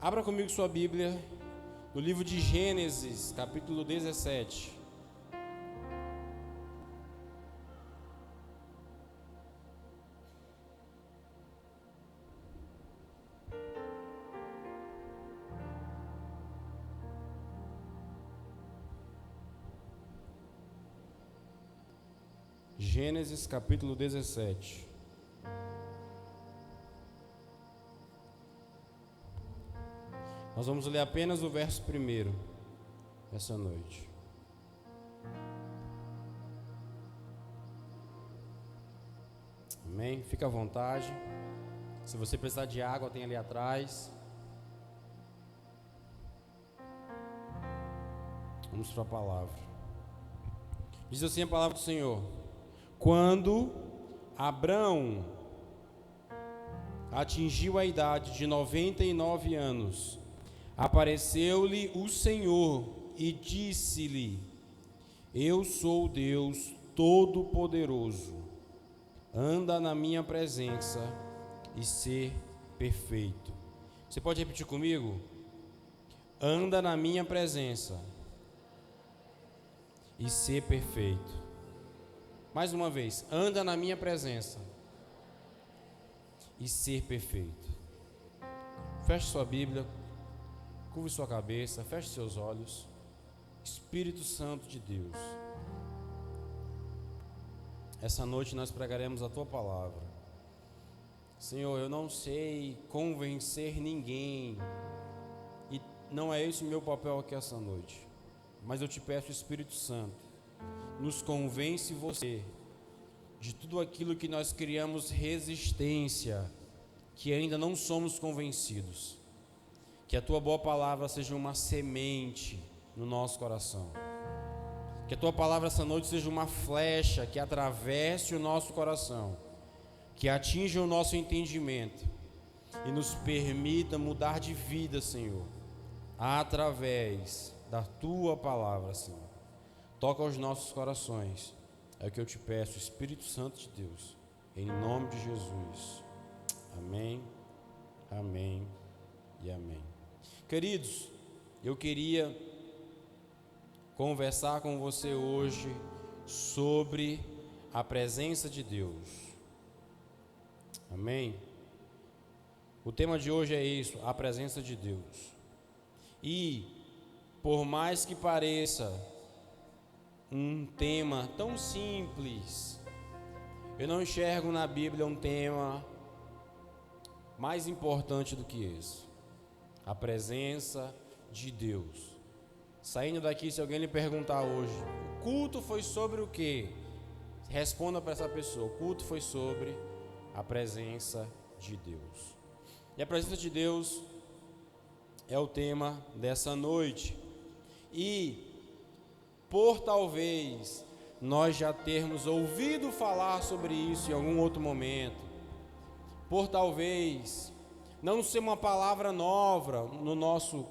Abra comigo sua Bíblia no livro de Gênesis, capítulo 17. Gênesis, capítulo 17. Nós vamos ler apenas o verso 1 essa noite. Amém? Fica à vontade. Se você precisar de água, tem ali atrás. Vamos para a palavra. Diz assim a palavra do Senhor: quando Abrão atingiu a idade de 99 anos, apareceu-lhe o Senhor e disse-lhe: eu sou Deus Todo-Poderoso, anda na minha presença e ser perfeito. Você pode repetir comigo? Anda na minha presença e ser perfeito. Mais uma vez, anda na minha presença e ser perfeito. Feche sua Bíblia, curve sua cabeça, feche seus olhos. Espírito Santo de Deus, essa noite nós pregaremos a Tua palavra. Senhor, eu não sei convencer ninguém, e não é esse o meu papel aqui essa noite, mas eu te peço, Espírito Santo, nos convence você de tudo aquilo que nós criamos resistência, que ainda não somos convencidos. Que a Tua boa palavra seja uma semente no nosso coração. Que a Tua palavra essa noite seja uma flecha que atravesse o nosso coração, que atinja o nosso entendimento e nos permita mudar de vida, Senhor, através da Tua palavra, Senhor. Toca os nossos corações, é o que eu te peço, Espírito Santo de Deus, em nome de Jesus. Amém, amém e amém. Queridos, eu queria conversar com você hoje sobre a presença de Deus. Amém? O tema de hoje é isso, a presença de Deus. E, por mais que pareça um tema tão simples, eu não enxergo na Bíblia um tema mais importante do que esse. A presença de Deus. Saindo daqui, se alguém lhe perguntar hoje, o culto foi sobre o quê? Responda para essa pessoa, o culto foi sobre a presença de Deus. E a presença de Deus é o tema dessa noite. E, por talvez nós já termos ouvido falar sobre isso em algum outro momento, por talvez não ser uma palavra nova no nosso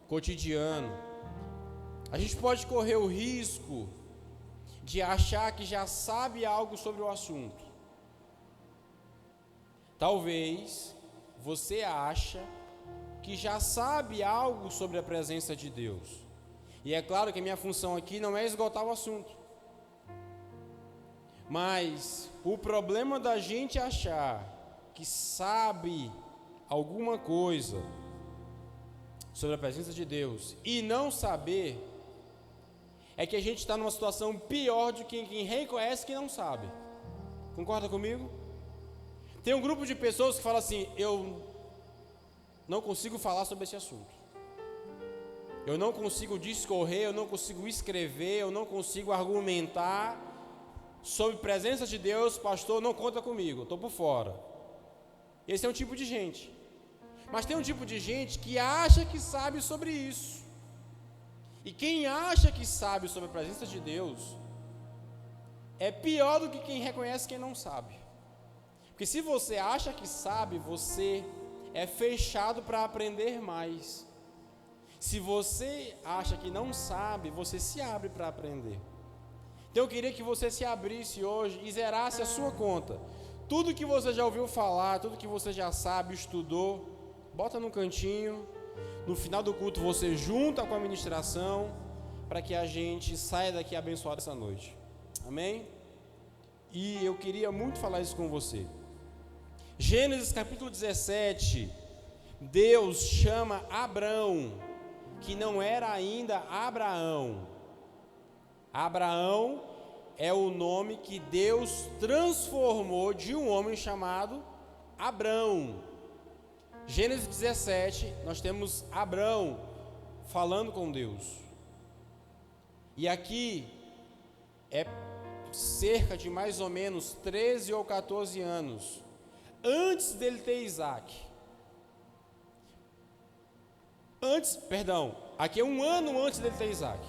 cotidiano, a gente pode correr o risco de achar que já sabe algo sobre o assunto. Talvez você acha que já sabe algo sobre a presença de Deus. E é claro que a minha função aqui não é esgotar o assunto. Mas o problema da gente achar que sabe alguma coisa sobre a presença de Deus e não saber, é que a gente está numa situação pior do que quem reconhece que não sabe. Concorda comigo? Tem um grupo de pessoas que fala assim: eu não consigo falar sobre esse assunto, eu não consigo discorrer, eu não consigo escrever, eu não consigo argumentar sobre a presença de Deus, pastor, não conta comigo, estou por fora. Esse é um tipo de gente. Mas tem um tipo de gente que acha que sabe sobre isso. E quem acha que sabe sobre a presença de Deus é pior do que quem reconhece quem não sabe. Porque se você acha que sabe, você é fechado para aprender mais. Se você acha que não sabe, você se abre para aprender. Então eu queria que você se abrisse hoje e zerasse a sua conta. Tudo que você já ouviu falar, tudo que você já sabe, estudou, bota no cantinho No final do culto você junta com a ministração para que a gente saia daqui abençoado essa noite. Amém? E eu queria muito falar isso com você. Gênesis capítulo 17, Deus chama Abrão, que não era ainda Abraão. Abraão é o nome que Deus transformou de um homem chamado Abrão. Gênesis 17, nós temos Abrão falando com Deus. E aqui é cerca de mais ou menos 13 ou 14 anos antes dele ter Isaac. Aqui é um ano antes dele ter Isaac.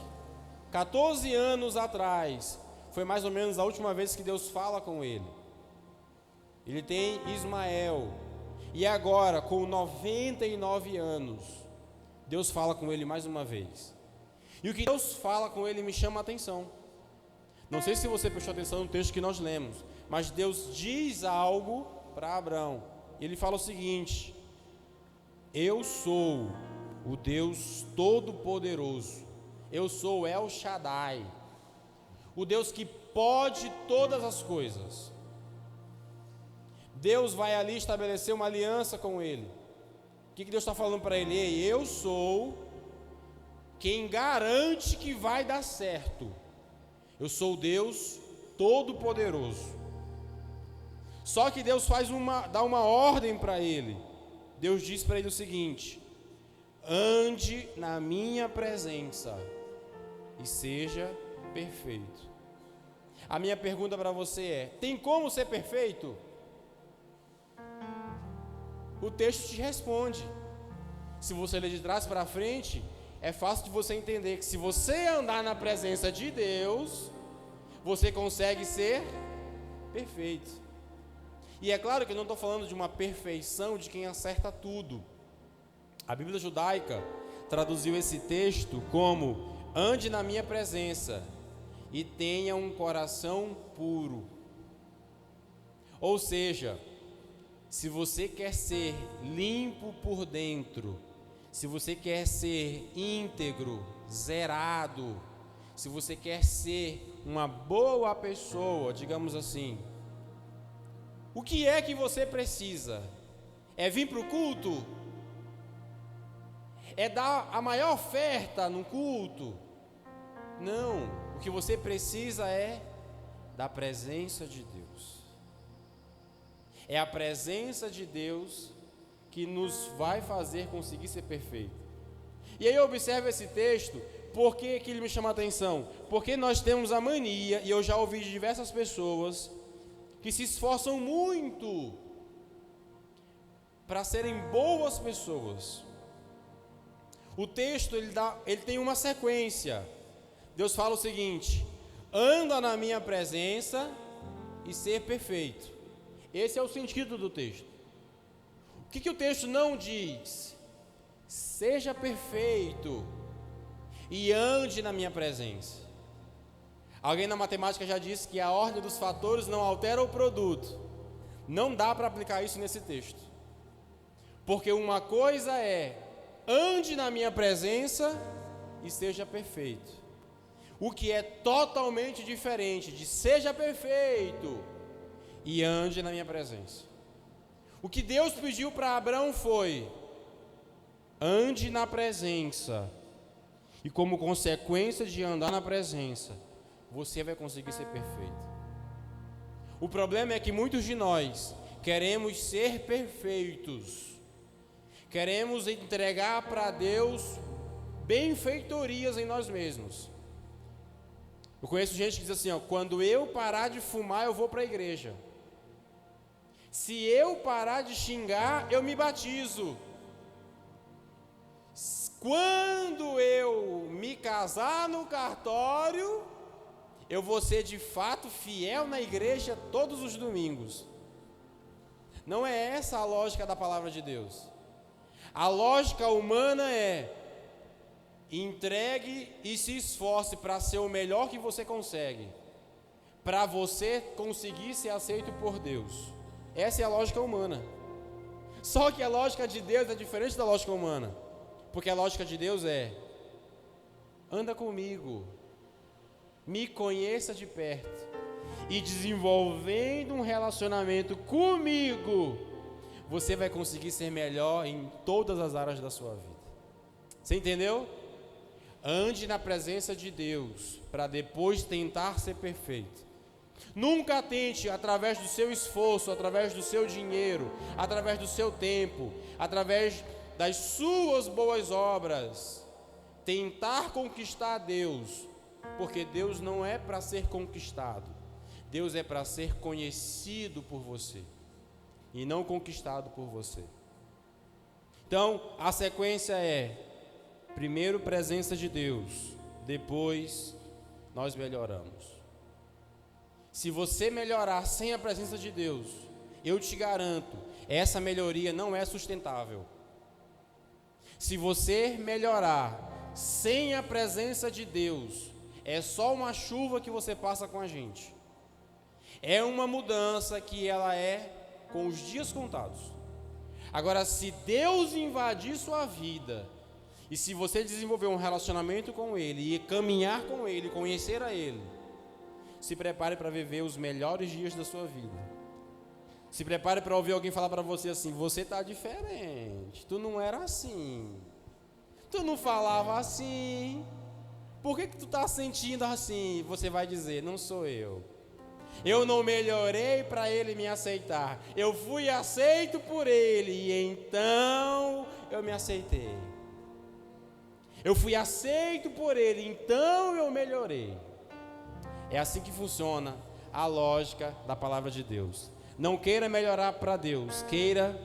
14 anos atrás, foi mais ou menos a última vez que Deus fala com ele. Ele tem Ismael. E agora, com 99 anos, Deus fala com ele mais uma vez. E o que Deus fala com ele me chama a atenção. Não sei se você prestou atenção no texto que nós lemos, mas Deus diz algo para Abrão. Ele fala o seguinte: eu sou o Deus Todo-Poderoso. Eu sou El Shaddai, o Deus que pode todas as coisas. Deus vai ali estabelecer uma aliança com ele. O que Deus está falando para ele? Ei, eu sou quem garante que vai dar certo. Eu sou o Deus Todo-Poderoso. Só que Deus dá uma ordem para ele. Deus diz para ele o seguinte: ande na minha presença e seja perfeito. A minha pergunta para você é: tem como ser perfeito? O texto te responde. Se você ler de trás para frente, é fácil de você entender que se você andar na presença de Deus, você consegue ser perfeito. E é claro que eu não estou falando de uma perfeição de quem acerta tudo. A Bíblia judaica traduziu esse texto como: ande na minha presença e tenha um coração puro. Ou seja, se você quer ser limpo por dentro, se você quer ser íntegro, zerado, se você quer ser uma boa pessoa, digamos assim, o que é que você precisa? É vir para o culto? É dar a maior oferta no culto? Não, o que você precisa é da presença de Deus. É a presença de Deus que nos vai fazer conseguir ser perfeito. E aí eu observo esse texto, por que ele me chama a atenção? Porque nós temos a mania, e eu já ouvi de diversas pessoas, que se esforçam muito para serem boas pessoas. O texto ele tem uma sequência. Deus fala o seguinte: anda na minha presença e ser perfeito. Esse é o sentido do texto. O que o texto não diz? Seja perfeito e ande na minha presença. Alguém na matemática já disse que a ordem dos fatores não altera o produto. Não dá para aplicar isso nesse texto. Porque uma coisa é: ande na minha presença e seja perfeito. O que é totalmente diferente de seja perfeito e ande na minha presença. O que Deus pediu para Abrão foi: ande na presença. E como consequência de andar na presença, você vai conseguir ser perfeito. O problema é que muitos de nós queremos ser perfeitos. Queremos entregar para Deus benfeitorias em nós mesmos. Eu conheço gente que diz assim, ó: quando eu parar de fumar, eu vou para a igreja. Se eu parar de xingar, eu me batizo. Quando eu me casar no cartório, eu vou ser de fato fiel na igreja todos os domingos. Não é essa a lógica da palavra de Deus. A lógica humana é: entregue e se esforce para ser o melhor que você consegue, para você conseguir ser aceito por Deus. Essa é a lógica humana. Só que a lógica de Deus é diferente da lógica humana. Porque a lógica de Deus é: anda comigo, me conheça de perto, e desenvolvendo um relacionamento comigo, você vai conseguir ser melhor em todas as áreas da sua vida. Você entendeu? Ande na presença de Deus, para depois tentar ser perfeito. Nunca tente, através do seu esforço, através do seu dinheiro, através do seu tempo, através das suas boas obras, tentar conquistar Deus, porque Deus não é para ser conquistado, Deus é para ser conhecido por você, e não conquistado por você. Então, a sequência é: primeiro presença de Deus, depois nós melhoramos. Se você melhorar sem a presença de Deus, eu te garanto, essa melhoria não é sustentável. Se você melhorar sem a presença de Deus, é só uma chuva que você passa com a gente. É uma mudança que ela é com os dias contados. Agora, se Deus invadir sua vida, e se você desenvolver um relacionamento com Ele, e caminhar com Ele, conhecer a Ele, se prepare para viver os melhores dias da sua vida. Se prepare para ouvir alguém falar para você assim: você está diferente, tu não era assim, tu não falava assim, por que tu está sentindo assim? Você vai dizer: não sou eu. Eu não melhorei para ele me aceitar, eu fui aceito por ele, e então eu me aceitei. Eu fui aceito por ele, então eu melhorei. É assim que funciona a lógica da palavra de Deus. Não queira melhorar para Deus, queira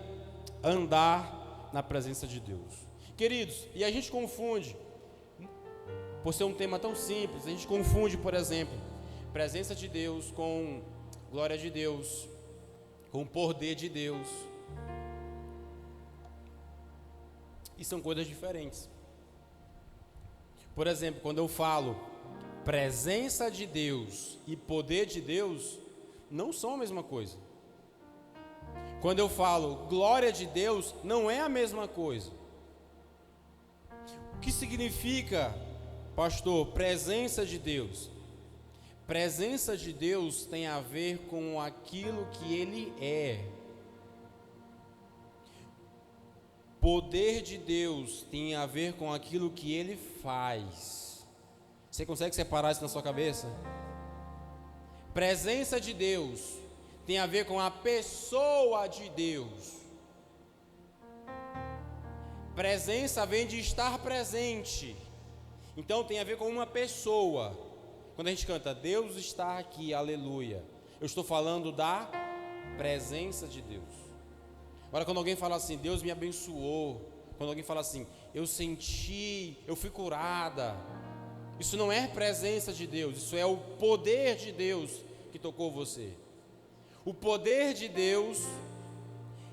andar na presença de Deus. Queridos, e a gente confunde, por ser um tema tão simples, a gente confunde, por exemplo, presença de Deus com glória de Deus, com poder de Deus. E são coisas diferentes. Por exemplo, quando eu falo presença de Deus e poder de Deus, não são a mesma coisa. Quando eu falo glória de Deus, não é a mesma coisa. O que significa, pastor, presença de Deus? Presença de Deus tem a ver com aquilo que Ele é. Poder de Deus tem a ver com aquilo que Ele faz. Você consegue separar isso na sua cabeça? Presença de Deus tem a ver com a pessoa de Deus. Presença vem de estar presente. Então tem a ver com uma pessoa. Quando a gente canta Deus está aqui, aleluia, eu estou falando da presença de Deus. Agora, quando alguém fala assim, Deus me abençoou, quando alguém fala assim, eu senti, eu fui curada, isso não é presença de Deus, isso é o poder de Deus que tocou você. O poder de Deus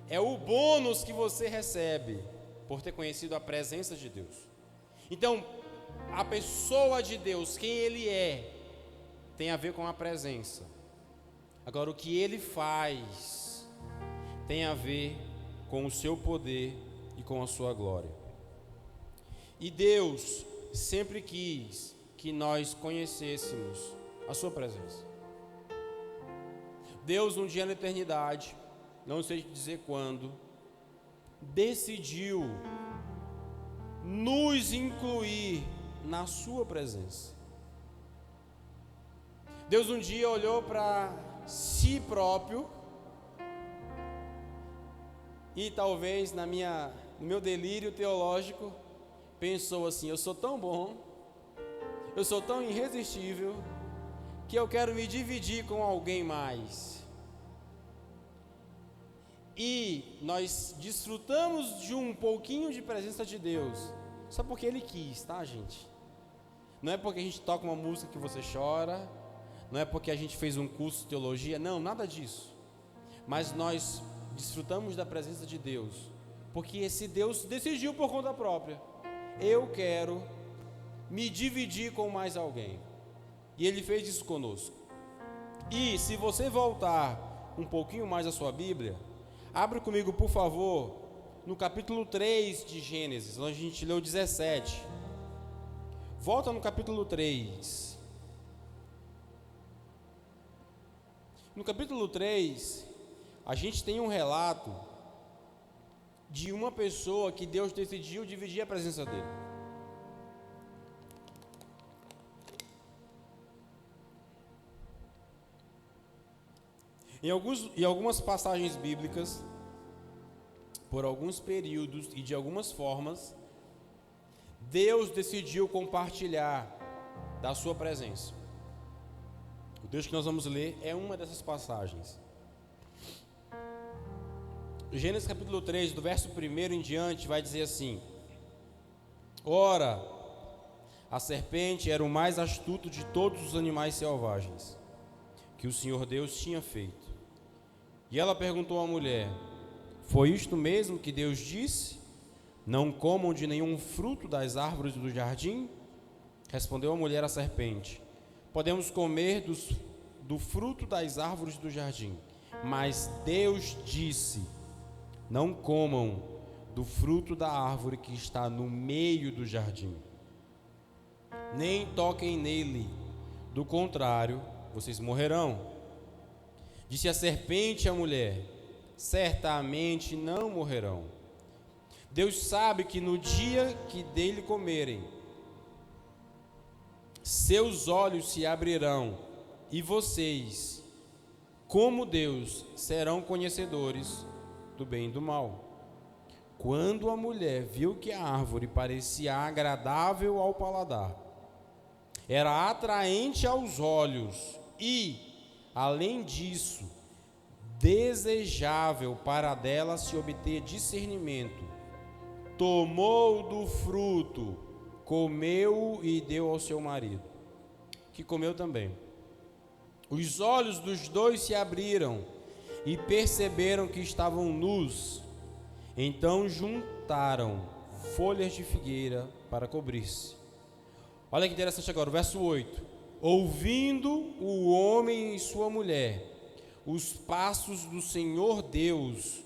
é o bônus que você recebe por ter conhecido a presença de Deus. Então, a pessoa de Deus, quem Ele é, tem a ver com a presença. Agora, o que Ele faz tem a ver com o seu poder e com a sua glória. E Deus sempre quis que nós conhecêssemos a sua presença. Deus, um dia na eternidade, não sei dizer quando, decidiu nos incluir na sua presença. Deus um dia olhou para si próprio e talvez no meu delírio teológico pensou assim: eu sou tão bom, eu sou tão irresistível que eu quero me dividir com alguém mais. E nós desfrutamos de um pouquinho de presença de Deus só porque Ele quis, tá, gente? Não é porque a gente toca uma música que você chora, não é porque a gente fez um curso de teologia, não, nada disso. Mas nós desfrutamos da presença de Deus porque esse Deus decidiu por conta própria: eu quero me dividir com mais alguém. E Ele fez isso conosco. E se você voltar um pouquinho mais a sua Bíblia, abre comigo, por favor, no capítulo 3 de Gênesis, onde a gente leu 17. Volta no capítulo 3. No capítulo 3, a gente tem um relato de uma pessoa que Deus decidiu dividir a presença dele. Em algumas passagens bíblicas, por alguns períodos e de algumas formas, Deus decidiu compartilhar da sua presença. O texto que nós vamos ler é uma dessas passagens. Gênesis capítulo 3, do verso 1 em diante, vai dizer assim: Ora, a serpente era o mais astuto de todos os animais selvagens que o Senhor Deus tinha feito. E ela perguntou à mulher: Foi isto mesmo que Deus disse? Não comam de nenhum fruto das árvores do jardim? Respondeu a mulher à serpente: Podemos comer do fruto das árvores do jardim. Mas Deus disse: Não comam do fruto da árvore que está no meio do jardim, nem toquem nele, do contrário, vocês morrerão. Disse a serpente à mulher: Certamente não morrerão. Deus sabe que no dia que dele comerem, seus olhos se abrirão, e vocês, como Deus, serão conhecedores do bem e do mal. Quando a mulher viu que a árvore parecia agradável ao paladar, era atraente aos olhos e, além disso, desejável para dela se obter discernimento, tomou do fruto, comeu e deu ao seu marido, que comeu também. Os olhos dos dois se abriram e perceberam que estavam nus. Então juntaram folhas de figueira para cobrir-se. Olha que interessante agora, o verso 8. Ouvindo o homem e sua mulher os passos do Senhor Deus,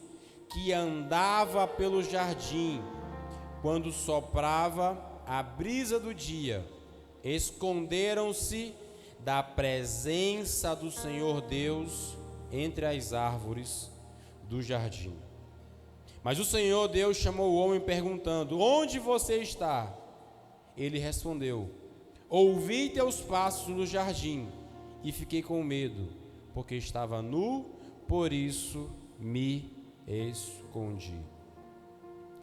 que andava pelo jardim, quando soprava a brisa do dia, esconderam-se da presença do Senhor Deus entre as árvores do jardim. Mas o Senhor Deus chamou o homem perguntando: Onde você está? Ele respondeu: Ouvi teus passos no jardim e fiquei com medo, porque estava nu, por isso me escondi.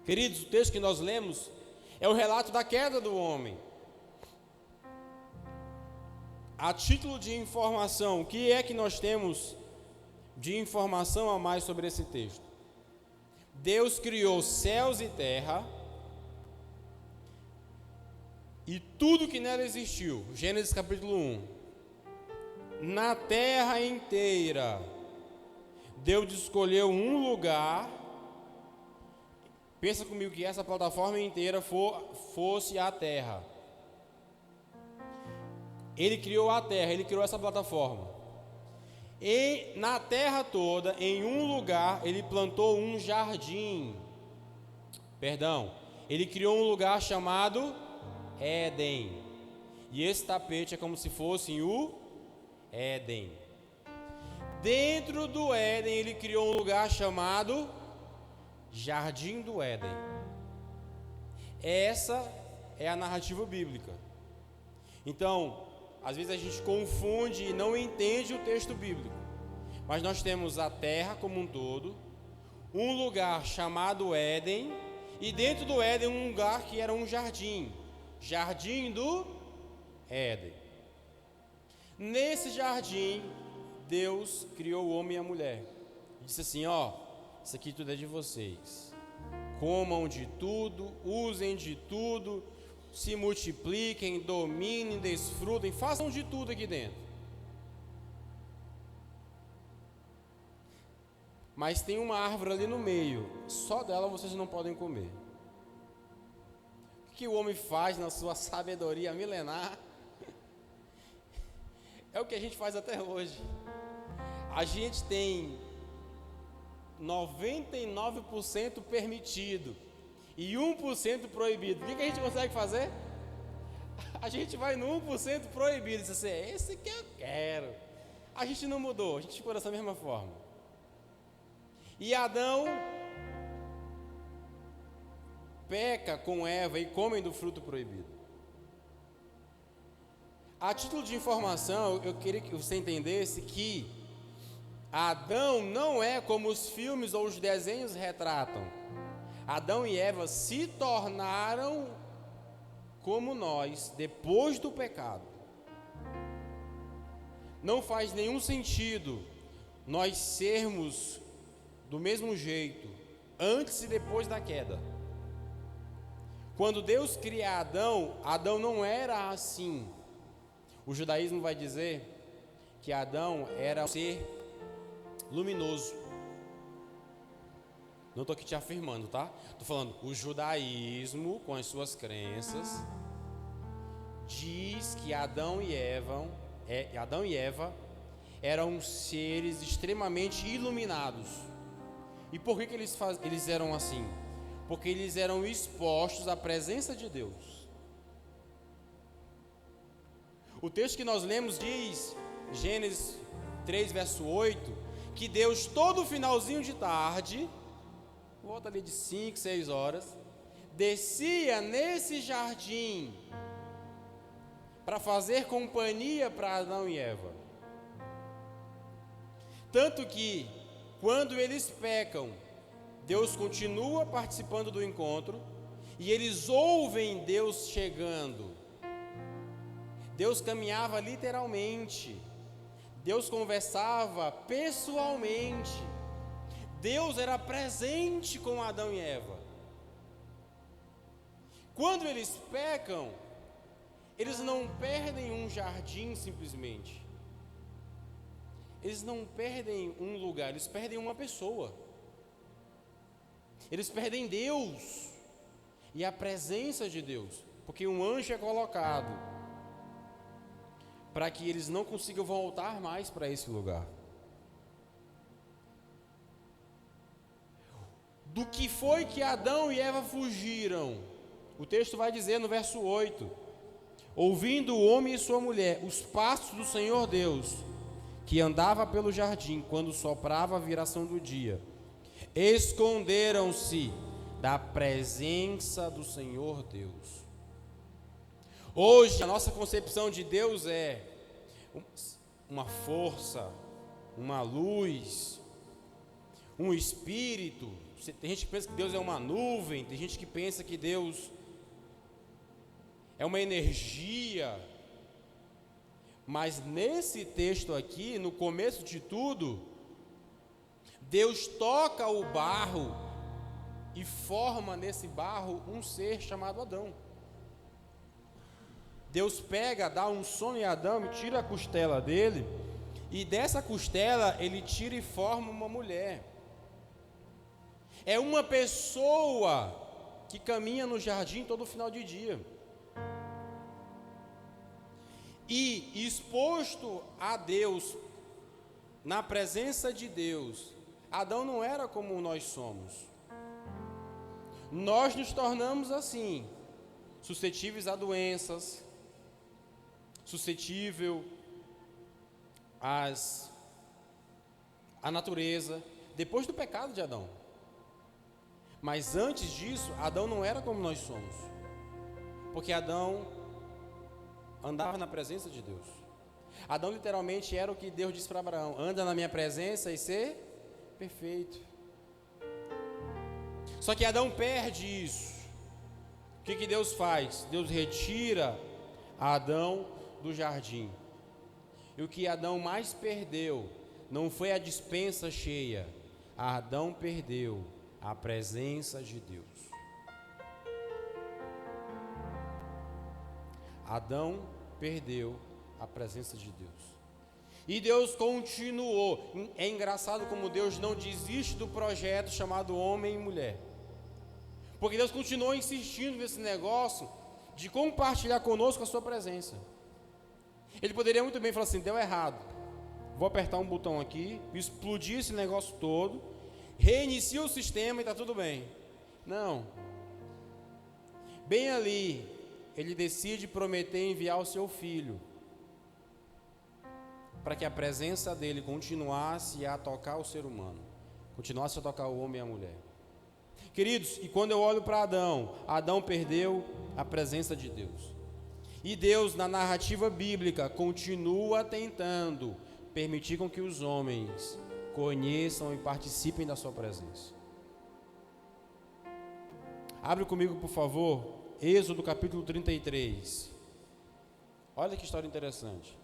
Queridos, o texto que nós lemos é o relato da queda do homem. A título de informação, o que é que nós temos de informação a mais sobre esse texto? Deus criou céus e terra e tudo que nela existiu. Gênesis capítulo 1. Na terra inteira, Deus escolheu um lugar. Pensa comigo que essa plataforma inteira fosse a terra. Ele criou a terra, ele criou essa plataforma. E na terra toda, em um lugar, ele plantou um jardim. Ele criou um lugar chamado Éden. E esse tapete é como se fosse o Éden. Dentro do Éden, ele criou um lugar chamado Jardim do Éden. Essa é a narrativa bíblica. Então, às vezes a gente confunde e não entende o texto bíblico. Mas nós temos a terra como um todo, um lugar chamado Éden, e dentro do Éden um lugar que era um jardim. Jardim do Éden. Nesse jardim, Deus criou o homem e a mulher. Disse assim: isso aqui tudo é de vocês. Comam de tudo, usem de tudo, se multipliquem, dominem, desfrutem, façam de tudo aqui dentro. Mas tem uma árvore ali no meio, só dela vocês não podem comer. O que o homem faz na sua sabedoria milenar? É o que a gente faz até hoje. A gente tem 99% permitido e 1% proibido. O que a gente consegue fazer? A gente vai no 1% proibido. Diz assim, é esse que eu quero. A gente não mudou, a gente ficou dessa mesma forma. E Adão peca com Eva e comem do fruto proibido. A título de informação, eu queria que você entendesse que Adão não é como os filmes ou os desenhos retratam. Adão e Eva se tornaram como nós depois do pecado. Não faz nenhum sentido nós sermos do mesmo jeito antes e depois da queda. Quando Deus cria Adão, Adão não era assim. O judaísmo vai dizer que Adão era um ser luminoso. Não estou aqui te afirmando, tá? Estou falando, o judaísmo, com as suas crenças, diz que Adão e Eva eram seres extremamente iluminados. E por que eles eram assim? Porque eles eram expostos à presença de Deus. O texto que nós lemos diz, Gênesis 3, verso 8, que Deus, todo finalzinho de tarde, volta ali de 5, 6 horas, descia nesse jardim para fazer companhia para Adão e Eva. Tanto que, quando eles pecam, Deus continua participando do encontro e eles ouvem Deus chegando. Deus caminhava literalmente. Deus conversava pessoalmente. Deus era presente com Adão e Eva. Quando eles pecam, eles não perdem um jardim simplesmente. Eles não perdem um lugar, eles perdem uma pessoa. Eles perdem Deus e a presença de Deus, porque um anjo é colocado para que eles não consigam voltar mais para esse lugar. Do que foi que Adão e Eva fugiram? O texto vai dizer no verso 8: ouvindo o homem e sua mulher os passos do Senhor Deus, que andava pelo jardim quando soprava a viração do dia, esconderam-se da presença do Senhor Deus. Hoje a nossa concepção de Deus é uma força, uma luz, um espírito. Tem gente que pensa que Deus é uma nuvem, tem gente que pensa que Deus é uma energia. Mas nesse texto aqui, no começo de tudo, Deus toca o barro e forma nesse barro um ser chamado Adão. Deus pega, dá um sono em Adão e tira a costela dele, e dessa costela ele tira e forma uma mulher. É uma pessoa que caminha no jardim todo final de dia. E exposto a Deus, na presença de Deus, Adão não era como nós somos. Nós nos tornamos assim, suscetíveis a doenças, suscetível à natureza, depois do pecado de Adão. Mas antes disso, Adão não era como nós somos, porque Adão andava na presença de Deus. Adão literalmente era o que Deus disse para Abraão: anda na minha presença e ser perfeito. Só que Adão perde isso. O que Deus faz? Deus retira Adão do jardim. E o que Adão mais perdeu não foi a despensa cheia. Adão perdeu a presença de Deus. Adão perdeu a presença de Deus. E Deus continuou. É engraçado como Deus não desiste do projeto chamado homem e mulher. Porque Deus continuou insistindo nesse negócio de compartilhar conosco a sua presença. Ele poderia muito bem falar assim: deu errado, vou apertar um botão aqui, explodir esse negócio todo, reinicia o sistema e está tudo bem. Não. Bem ali, ele decide prometer enviar o seu filho, para que a presença dele continuasse a tocar o ser humano, continuasse a tocar o homem e a mulher. Queridos, e quando eu olho para Adão, Adão perdeu a presença de Deus. E Deus, na narrativa bíblica, continua tentando permitir com que os homens conheçam e participem da sua presença. Abre comigo, por favor, Êxodo capítulo 33. Olha que história interessante.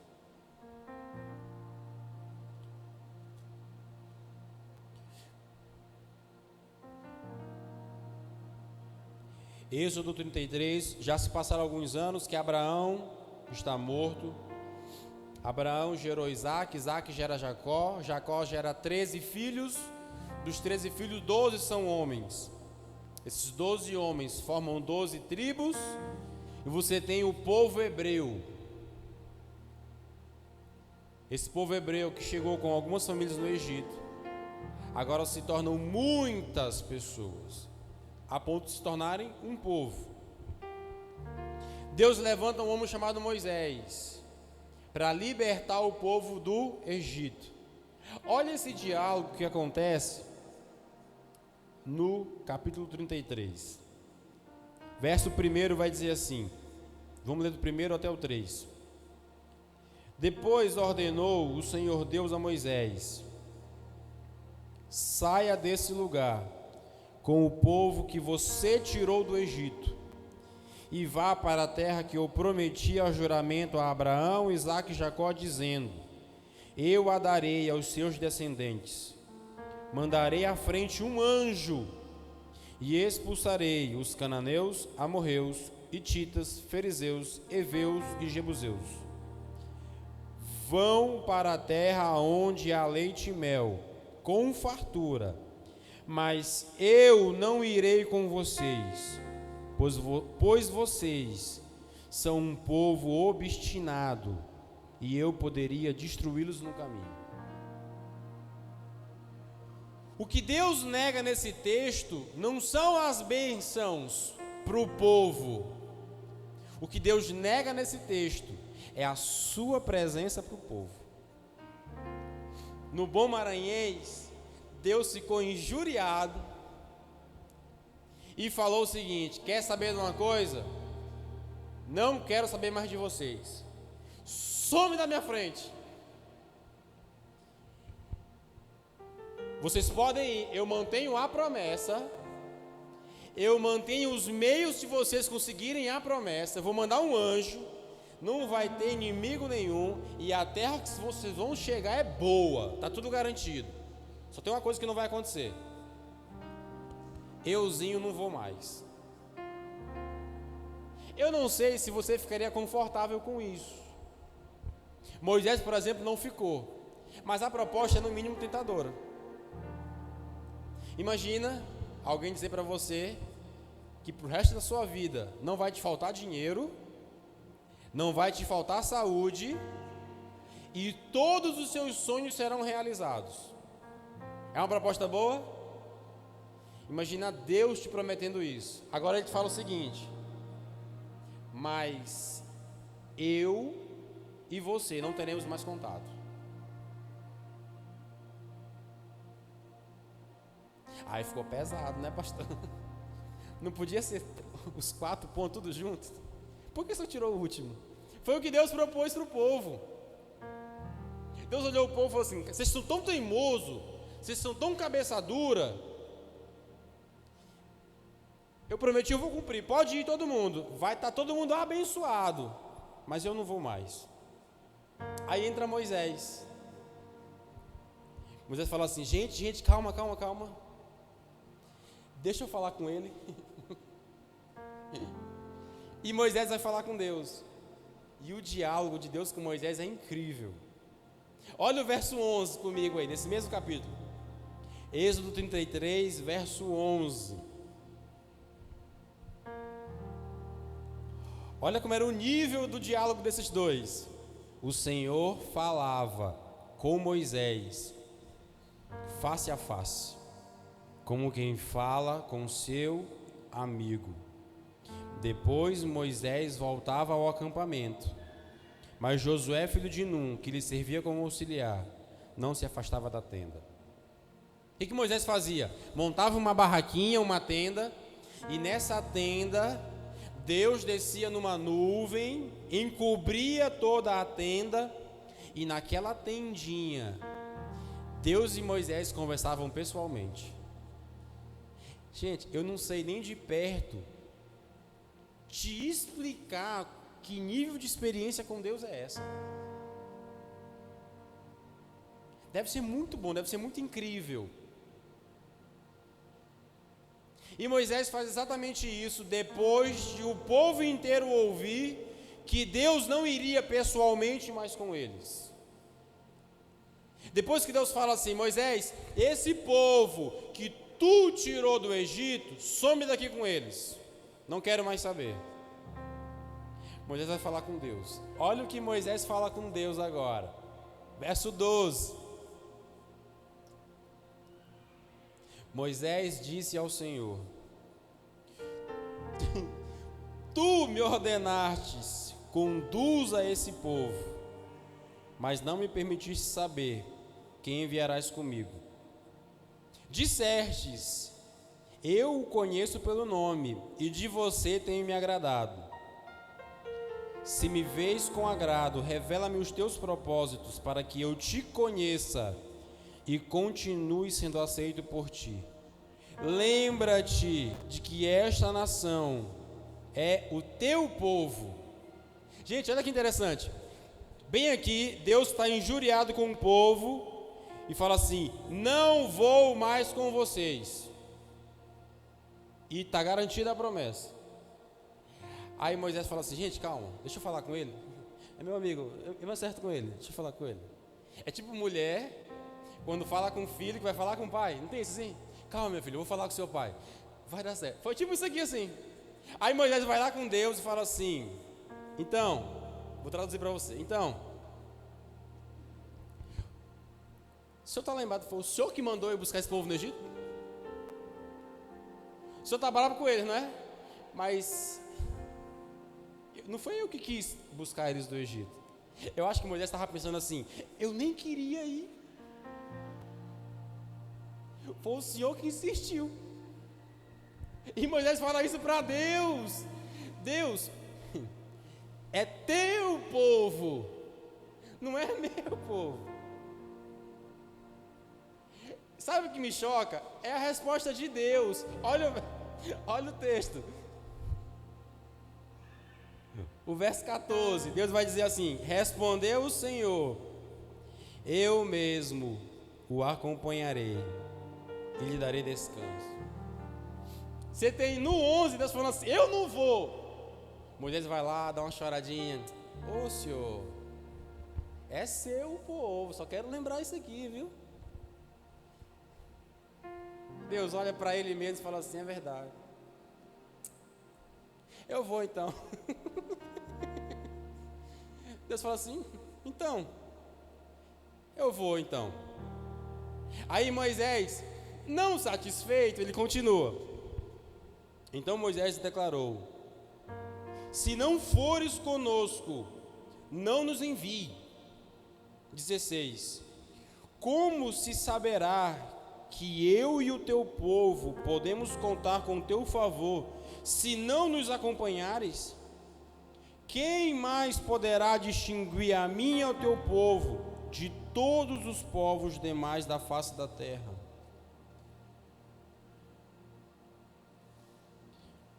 Êxodo 33, já se passaram alguns anos que Abraão está morto. Abraão gerou Isaac, Isaac gera Jacó, Jacó gera 13 filhos, dos 13 filhos, 12 são homens. Esses 12 homens formam 12 tribos, e você tem o povo hebreu. Esse povo hebreu que chegou com algumas famílias no Egito, agora se tornam muitas pessoas, a ponto de se tornarem um povo. Deus levanta um homem chamado Moisés para libertar o povo do Egito. Olha esse diálogo que acontece no capítulo 33. Verso 1 vai dizer assim, vamos ler do 1 até o 3. Depois ordenou o Senhor Deus a Moisés: saia desse lugar com o povo que você tirou do Egito, e vá para a terra que eu prometi ao juramento a Abraão, Isaque e Jacó, dizendo: eu a darei aos seus descendentes. Mandarei à frente um anjo, e expulsarei os cananeus, amorreus, hititas, fariseus, heveus e jebuseus. Vão para a terra onde há leite e mel, com fartura, mas eu não irei com vocês, pois vocês são um povo obstinado, e eu poderia destruí-los no caminho. O que Deus nega nesse texto não são as bênçãos para o povo. O que Deus nega nesse texto é a sua presença para o povo. No bom maranhês, Deus ficou injuriado e falou o seguinte: quer saber de uma coisa? Não quero saber mais de vocês. Some da minha frente. Vocês podem ir, eu mantenho a promessa, eu mantenho os meios de vocês conseguirem a promessa, eu vou mandar um anjo, não vai ter inimigo nenhum, e a terra que vocês vão chegar é boa, está tudo garantido. Só tem uma coisa que não vai acontecer: euzinho não vou mais. Eu não sei se você ficaria confortável com isso. Moisés, por exemplo, não ficou, mas a proposta é no mínimo tentadora. Imagina alguém dizer para você que pro resto da sua vida não vai te faltar dinheiro, não vai te faltar saúde, e todos os seus sonhos serão realizados. É uma proposta boa? Imagina Deus te prometendo isso. Agora ele te fala o seguinte: mas eu e você não teremos mais contato. Aí ficou pesado, né, pastor? Não podia ser os 4 pontos tudo juntos? Por que só tirou o último? Foi o que Deus propôs para o povo. Deus olhou o povo e falou assim: vocês são tão teimosos, vocês são tão cabeça dura, eu prometi, eu vou cumprir, pode ir todo mundo, vai estar todo mundo abençoado, mas eu não vou mais. Aí entra Moisés. Moisés fala assim: gente, calma, deixa eu falar com ele. E Moisés vai falar com Deus. E o diálogo de Deus com Moisés é incrível. Olha o verso 11 comigo aí, nesse mesmo capítulo. Êxodo 33, verso 11. Olha como era o nível do diálogo desses dois. O Senhor falava com Moisés face a face. como quem fala com seu amigo. Depois Moisés voltava ao acampamento, mas Josué, filho de Num, que lhe servia como auxiliar, não se afastava da tenda. O que Moisés fazia? Montava uma barraquinha, uma tenda, e nessa tenda Deus descia numa nuvem, encobria toda a tenda, e naquela tendinha Deus e Moisés conversavam pessoalmente. Gente, eu não sei nem de perto te explicar que nível de experiência com Deus é essa. Deve ser muito bom, deve ser muito incrível. E Moisés faz exatamente isso depois de o povo inteiro ouvir que Deus não iria pessoalmente mais com eles. Depois que Deus fala assim: Moisés, esse povo que tu tirou do Egito, some daqui com eles, não quero mais saber. Moisés vai falar com Deus. Olha o que Moisés fala com Deus agora. Verso 12. Moisés disse ao Senhor: Tu me ordenastes, conduza esse povo, mas não me permitiste saber quem enviarás comigo. Dissestes: eu o conheço pelo nome, e de você tenho me agradado. Se me vês com agrado, revela-me os teus propósitos, para que eu te conheça e continue sendo aceito por ti. Lembra-te de que esta nação é o teu povo. Gente, olha que interessante. Bem aqui, Deus está injuriado com o povo e fala assim: não vou mais com vocês. E está garantida a promessa. Aí Moisés fala assim: gente, calma, deixa eu falar com ele. É meu amigo, eu me acerto com ele, deixa eu falar com ele. É tipo mulher quando fala com o filho que vai falar com o pai. Não tem isso assim? Calma, meu filho, eu vou falar com seu pai, vai dar certo. Foi tipo isso aqui assim. Aí Moisés vai lá com Deus e fala assim: então, vou traduzir para você. Então, o senhor está lembrado, foi o senhor que mandou eu buscar esse povo no Egito? O senhor está bravo com eles, não é? Mas não foi eu que quis buscar eles do Egito. Eu acho que Moisés estava pensando assim: eu nem queria ir. Foi o Senhor que insistiu. E Moisés fala isso para Deus: Deus, é teu povo, não é meu povo. Sabe o que me choca? É a resposta de Deus. Olha o texto. O verso 14, Deus vai dizer assim: respondeu o Senhor: eu mesmo o acompanharei e lhe darei descanso. Você tem no 11, Deus falando assim: eu não vou. Moisés vai lá, dá uma choradinha: ô Senhor, é seu o povo, só quero lembrar isso aqui, viu? Deus olha para ele mesmo e fala assim: é verdade, eu vou então. Deus fala assim: então, eu vou então. Aí Moisés, não satisfeito, ele continua. Então Moisés declarou: se não fores conosco, não nos envie. 16. Como se saberá que eu e o teu povo podemos contar com o teu favor, se não nos acompanhares? Quem mais poderá distinguir a mim e ao teu povo de todos os povos demais da face da terra?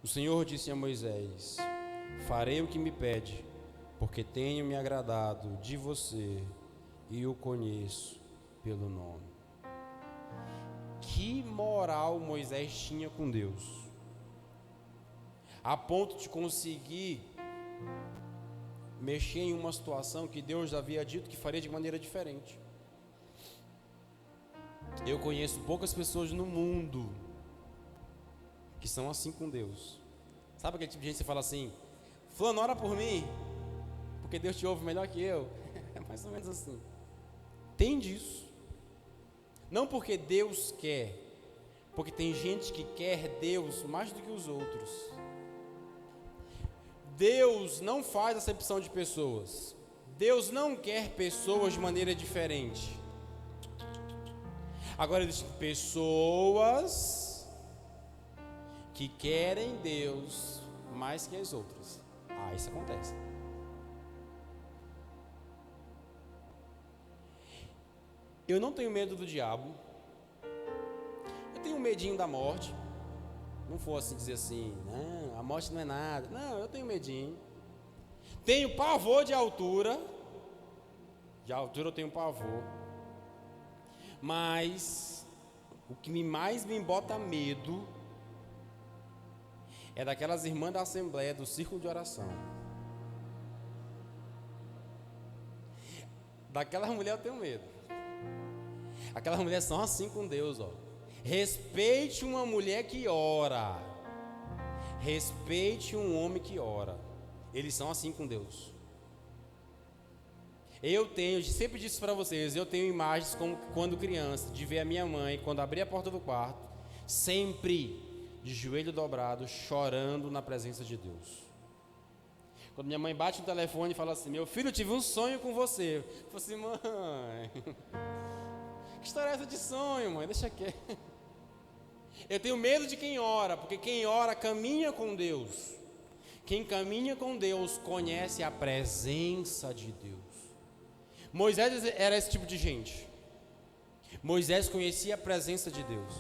O Senhor disse a Moisés: farei o que me pede, porque tenho me agradado de você e o conheço pelo nome. Que moral Moisés tinha com Deus, a ponto de conseguir mexer em uma situação que Deus havia dito que faria de maneira diferente. Eu conheço poucas pessoas no mundo que são assim com Deus. Sabe aquele tipo de gente que você fala assim: fulano, ora por mim, porque Deus te ouve melhor que eu? É mais ou menos assim. Tem disso. Não porque Deus quer, Porque tem gente que quer Deus mais do que os outros. Deus não faz acepção de pessoas. Deus não quer pessoas de maneira diferente. Agora existem pessoas que querem Deus mais que as outras. Isso acontece. Eu não tenho medo do diabo. Eu tenho medinho da morte. Não fosse dizer assim, não, a morte não é nada. Não, eu tenho medinho. Tenho pavor de altura. De altura eu tenho pavor. Mas o que mais me bota medo é daquelas irmãs da Assembleia, do círculo de oração. Daquelas mulheres eu tenho medo. Aquelas mulheres são assim com Deus, ó. Respeite uma mulher que ora. Respeite um homem que ora. Eles são assim com Deus. Eu sempre disse para vocês, eu tenho imagens como quando criança, de ver a minha mãe, quando abria a porta do quarto, sempre de joelho dobrado, chorando na presença de Deus. Quando minha mãe bate no telefone e fala assim, meu filho, eu tive um sonho com você. Eu falo assim, mãe, que história é essa de sonho, mãe? Deixa quieto. Eu tenho medo de quem ora, porque quem ora caminha com Deus. Quem caminha com Deus conhece a presença de Deus. Moisés era esse tipo de gente. Moisés conhecia a presença de Deus.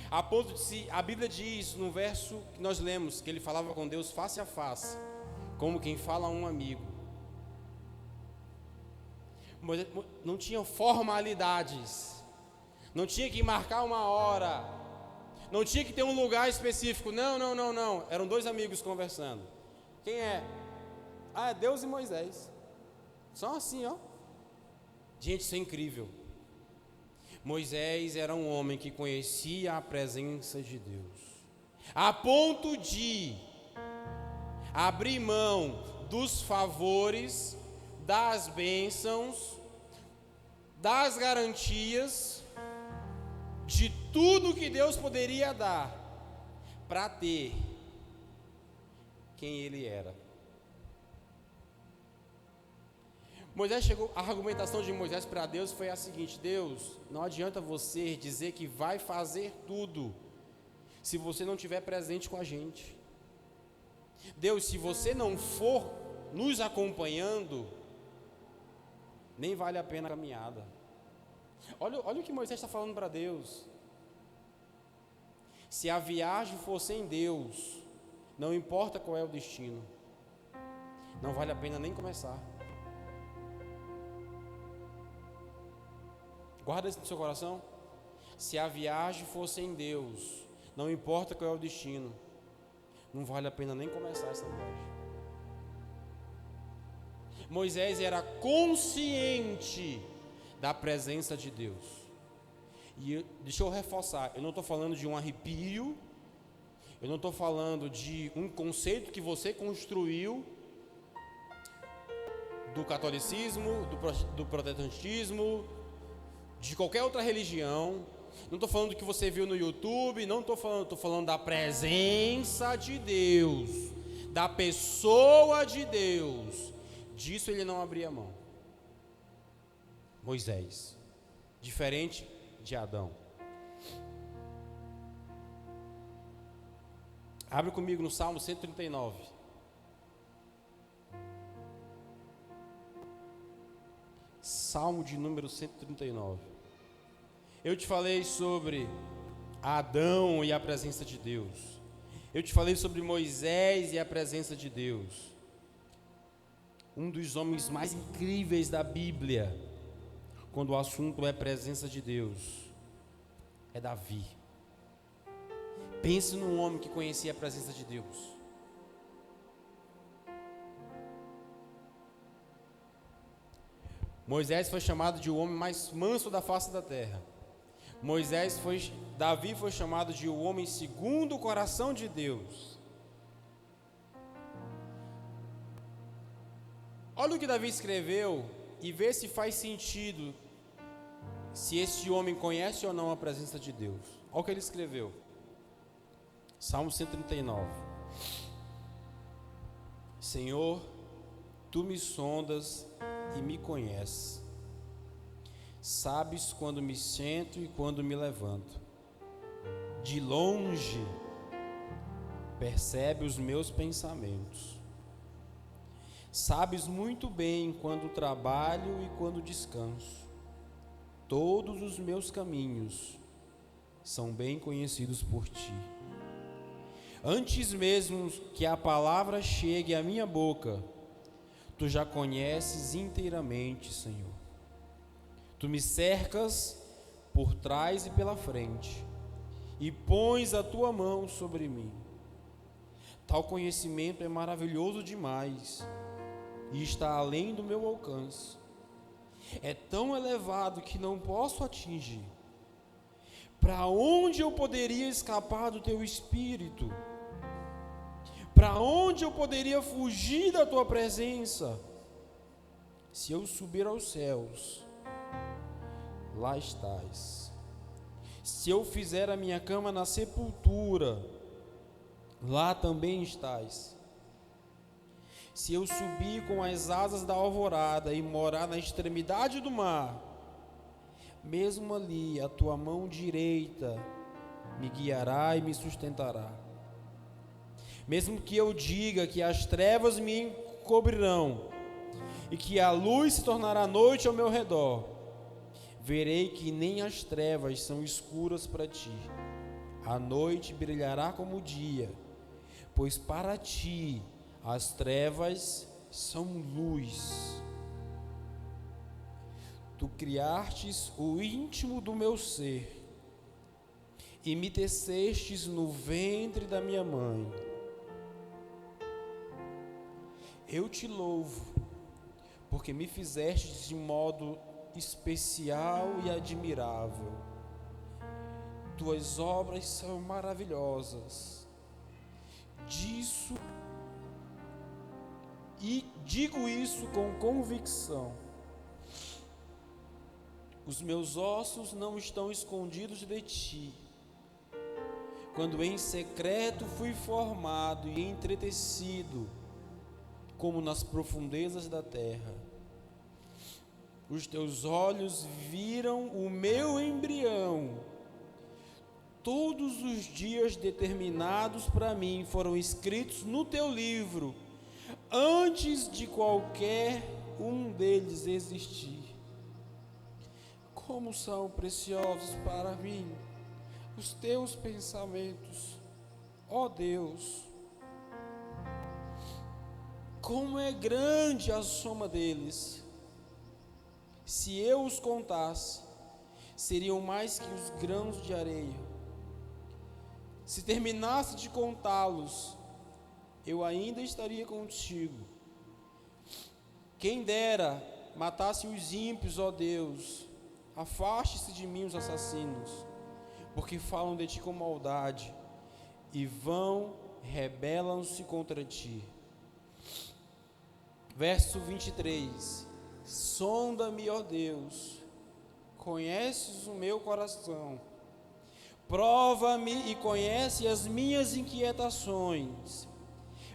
A ponto de, a Bíblia diz no verso que nós lemos, que ele falava com Deus face a face, como quem fala a um amigo. Moisés não tinha formalidades, não tinha que marcar uma hora, não tinha que ter um lugar específico. Não. Eram dois amigos conversando. Quem é? É Deus e Moisés. Só assim, ó. Gente, isso é incrível. Moisés era um homem que conhecia a presença de Deus, a ponto de abrir mão dos favores, das bênçãos, das garantias, de tudo que Deus poderia dar, para ter quem ele era. Moisés chegou, a argumentação de Moisés para Deus foi a seguinte: Deus, não adianta você dizer que vai fazer tudo, se você não estiver presente com a gente. Deus, se você não for nos acompanhando, nem vale a pena a caminhada. Olha o que Moisés está falando para Deus. Se a viagem for sem Deus, não importa qual é o destino, não vale a pena nem começar. Guarda isso no seu coração. Se a viagem for sem Deus, não importa qual é o destino, não vale a pena nem começar essa viagem. Moisés era consciente da presença de Deus. E deixa eu reforçar, eu não estou falando de um arrepio, eu não estou falando de um conceito que você construiu do catolicismo, do protestantismo, de qualquer outra religião. Não estou falando do que você viu no YouTube, não estou falando da presença de Deus, da pessoa de Deus. Disso ele não abria mão. Moisés, diferente de Adão. Abre comigo no Salmo 139. Salmo de número 139. Eu te falei sobre Adão e a presença de Deus. Eu te falei sobre Moisés e a presença de Deus. Um dos homens mais incríveis da Bíblia, quando o assunto é presença de Deus, é Davi. Pense num homem que conhecia a presença de Deus. Moisés foi chamado de o homem mais manso da face da terra. Davi foi chamado de o homem segundo o coração de Deus. Olha o que Davi escreveu e vê se faz sentido, se esse homem conhece ou não a presença de Deus. Olha o que ele escreveu. Salmo 139. Senhor, tu me sondas e me conheces. Sabes quando me sento e quando me levanto. De longe percebe os meus pensamentos. Sabes muito bem quando trabalho e quando descanso. Todos os meus caminhos são bem conhecidos por ti. Antes mesmo que a palavra chegue à minha boca, tu já conheces inteiramente, Senhor. Tu me cercas por trás e pela frente, e pões a tua mão sobre mim. Tal conhecimento é maravilhoso demais, e está além do meu alcance. É tão elevado que não posso atingir. Para onde eu poderia escapar do teu espírito? Para onde eu poderia fugir da tua presença? Se eu subir aos céus, lá estás. Se eu fizer a minha cama na sepultura, lá também estás. Se eu subir com as asas da alvorada e morar na extremidade do mar, mesmo ali a tua mão direita me guiará e me sustentará. Mesmo que eu diga que as trevas me encobrirão e que a luz se tornará noite ao meu redor, verei que nem as trevas são escuras para ti. A noite brilhará como o dia, pois para ti as trevas são luz. Tu criastes o íntimo do meu ser e me tecestes no ventre da minha mãe. Eu te louvo, porque me fizeste de modo especial e admirável. Tuas obras são maravilhosas. Digo isso com convicção. Os meus ossos não estão escondidos de ti. Quando em secreto fui formado e entretecido, como nas profundezas da terra. Os teus olhos viram o meu embrião. Todos os dias determinados para mim foram escritos no teu livro, antes de qualquer um deles existir. Como são preciosos para mim os teus pensamentos, ó Deus! Como é grande a soma deles! Se eu os contasse, seriam mais que os grãos de areia. Se terminasse de contá-los, eu ainda estaria contigo. Quem dera matasse os ímpios, ó Deus. Afaste-se de mim os assassinos, porque falam de ti com maldade e rebelam-se contra ti. Verso 23. Sonda-me, ó Deus, conheces o meu coração. Prova-me e conhece as minhas inquietações.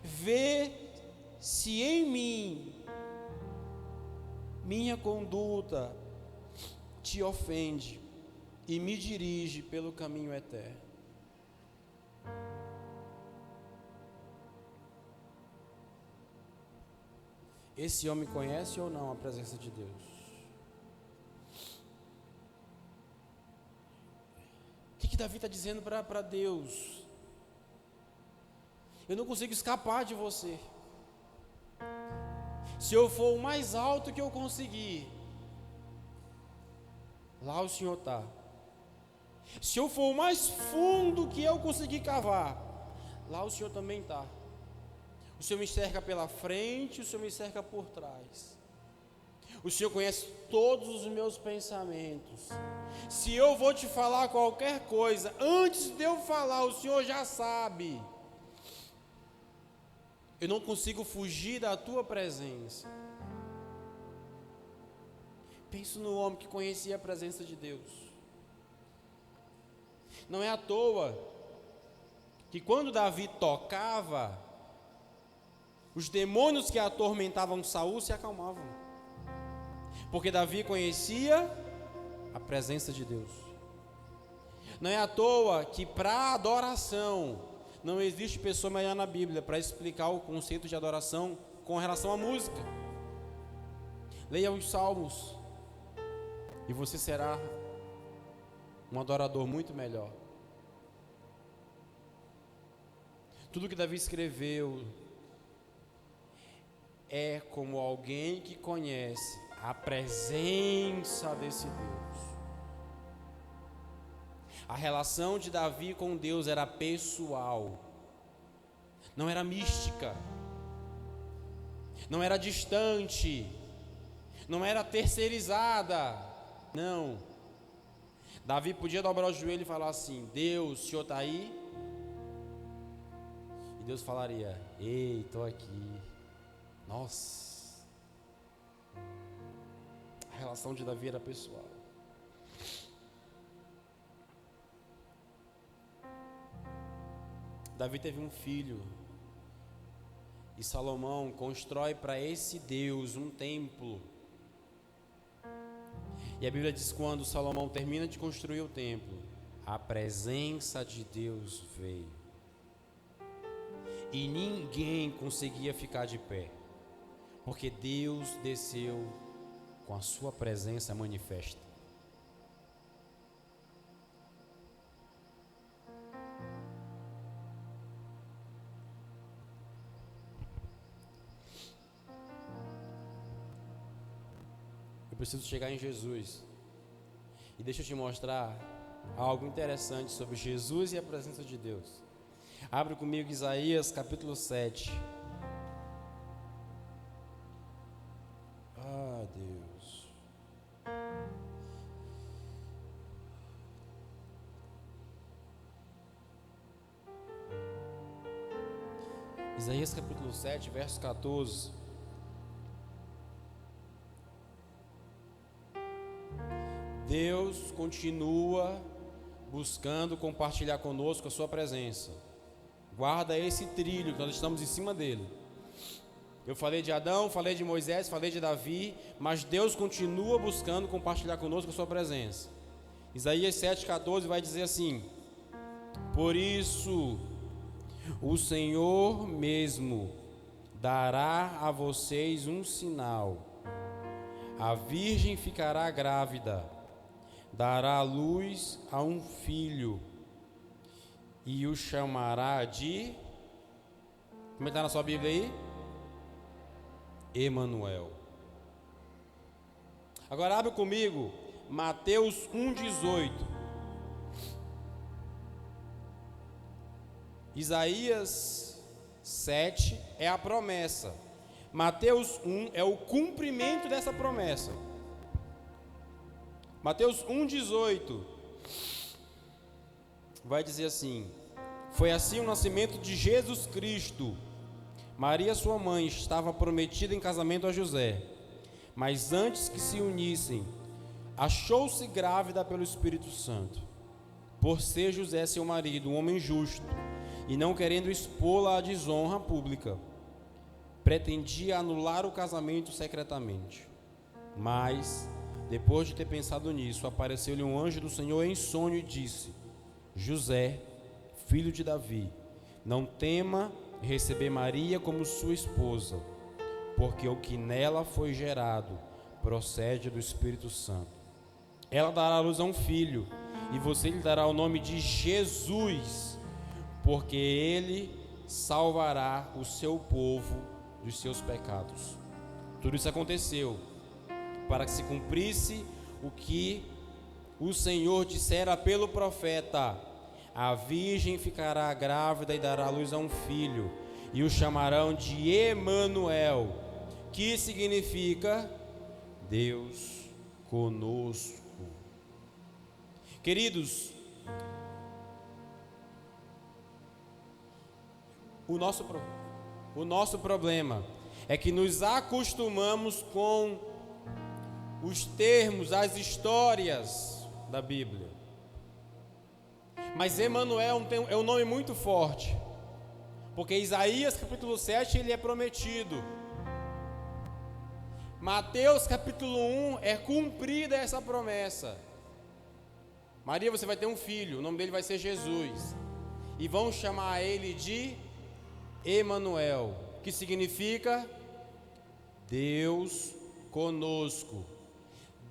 Vê se em mim minha conduta te ofende e me dirige pelo caminho eterno. Esse homem conhece ou não a presença de Deus? O que Davi está dizendo para Deus? Eu não consigo escapar de você. Se eu for o mais alto que eu conseguir, lá o Senhor está. Se eu for o mais fundo que eu conseguir cavar, lá o Senhor também está. O Senhor me cerca pela frente, o Senhor me cerca por trás. O Senhor conhece todos os meus pensamentos. Se eu vou te falar qualquer coisa, antes de eu falar, o Senhor já sabe. Eu não consigo fugir da tua presença. Penso no homem que conhecia a presença de Deus. Não é à toa que quando Davi tocava, os demônios que atormentavam Saul se acalmavam, porque Davi conhecia a presença de Deus. Não é à toa que para adoração não existe pessoa melhor na Bíblia para explicar o conceito de adoração com relação à música. Leia os Salmos e você será um adorador muito melhor. Tudo que Davi escreveu é como alguém que conhece a presença desse Deus. A relação de Davi com Deus era pessoal, não era mística, não era distante, não era terceirizada, não. Davi podia dobrar o joelho e falar assim: Deus, o Senhor está aí? E Deus falaria: ei, estou aqui. Nossa, a relação de Davi era pessoal. Davi teve um filho, e Salomão constrói para esse Deus um templo. E a Bíblia diz que quando Salomão termina de construir o templo, a presença de Deus veio. E ninguém conseguia ficar de pé, porque Deus desceu com a sua presença manifesta. Eu preciso chegar em Jesus. E deixa eu te mostrar algo interessante sobre Jesus e a presença de Deus. Abre comigo Isaías capítulo 7. Ah, Deus. Isaías capítulo 7, verso 14. Deus continua buscando compartilhar conosco a sua presença. Guarda esse trilho que nós estamos em cima dele. Eu falei de Adão, falei de Moisés, falei de Davi, mas Deus continua buscando compartilhar conosco a sua presença. Isaías 7,14 vai dizer assim: por isso o Senhor mesmo dará a vocês um sinal. A virgem ficará grávida, dará luz a um filho e o chamará de... Como está na sua Bíblia aí? Emanuel. Agora abre comigo Mateus 1,18. Isaías 7 é a promessa. Mateus 1 é o cumprimento dessa promessa. Mateus 1,18 vai dizer assim: foi assim o nascimento de Jesus Cristo. Maria, sua mãe, estava prometida em casamento a José, mas antes que se unissem, achou-se grávida pelo Espírito Santo. Por ser José seu marido, um homem justo, e não querendo expô-la à desonra pública, pretendia anular o casamento secretamente. Mas, depois de ter pensado nisso, apareceu-lhe um anjo do Senhor em sonho e disse: José, filho de Davi, não tema receber Maria como sua esposa, porque o que nela foi gerado procede do Espírito Santo. Ela dará à luz a um filho, e você lhe dará o nome de Jesus, porque ele salvará o seu povo dos seus pecados. Tudo isso aconteceu para que se cumprisse o que o Senhor dissera pelo profeta: a virgem ficará grávida e dará à luz a um filho, e o chamarão de Emanuel, que significa Deus conosco. Queridos, o nosso problema é que nos acostumamos com os termos, as histórias da Bíblia. Mas Emanuel é um nome muito forte, porque Isaías capítulo 7 ele é prometido. Mateus capítulo 1 é cumprida essa promessa. Maria, você vai ter um filho, o nome dele vai ser Jesus, e vão chamar ele de Emanuel, que significa Deus conosco,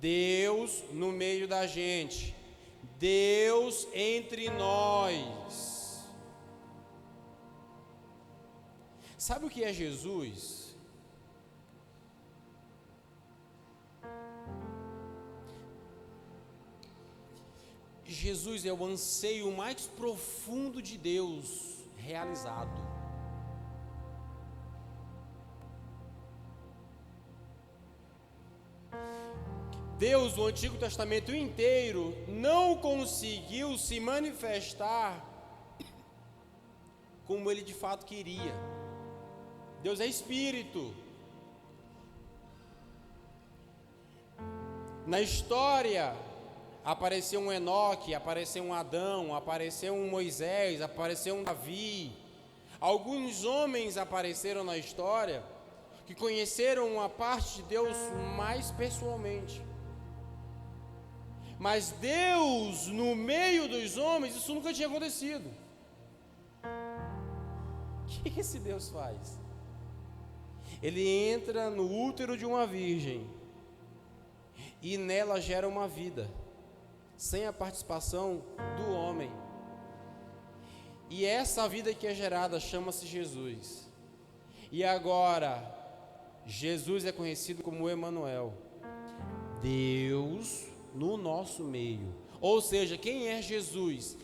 Deus no meio da gente, Deus entre nós. Sabe o que é Jesus? Jesus é o anseio mais profundo de Deus realizado. Deus, no Antigo Testamento inteiro, não conseguiu se manifestar como Ele de fato queria. Deus é Espírito. Na história, apareceu um Enoque, apareceu um Adão, apareceu um Moisés, apareceu um Davi. Alguns homens apareceram na história que conheceram uma parte de Deus mais pessoalmente. Mas Deus, no meio dos homens, isso nunca tinha acontecido. O que esse Deus faz? Ele entra no útero de uma virgem e nela gera uma vida, sem a participação do homem. E essa vida que é gerada chama-se Jesus. E agora, Jesus é conhecido como Emanuel, Deus no nosso meio. Ou seja, quem é Jesus?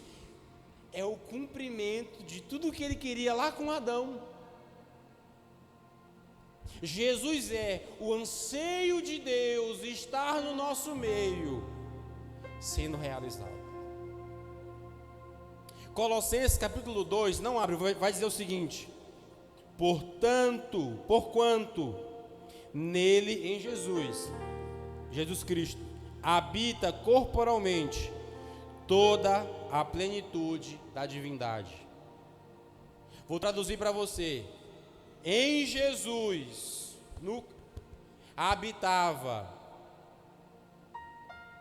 É o cumprimento de tudo que ele queria lá com Adão. Jesus é o anseio de Deus estar no nosso meio, sendo realizado. Colossenses capítulo 2, não abre, vai dizer o seguinte: porquanto nele, em Jesus Cristo, habita corporalmente toda a plenitude da divindade. Vou traduzir para você. Em Jesus habitava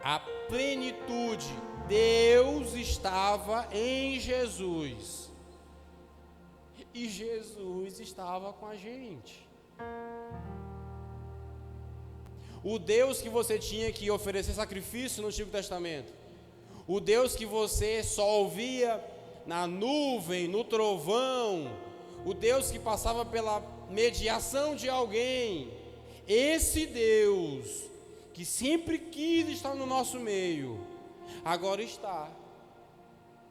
a plenitude. Deus estava em Jesus. E Jesus estava com a gente. O Deus que você tinha que oferecer sacrifício no Antigo Testamento, o Deus que você só ouvia na nuvem, no trovão, o Deus que passava pela mediação de alguém, esse Deus que sempre quis estar no nosso meio, agora está.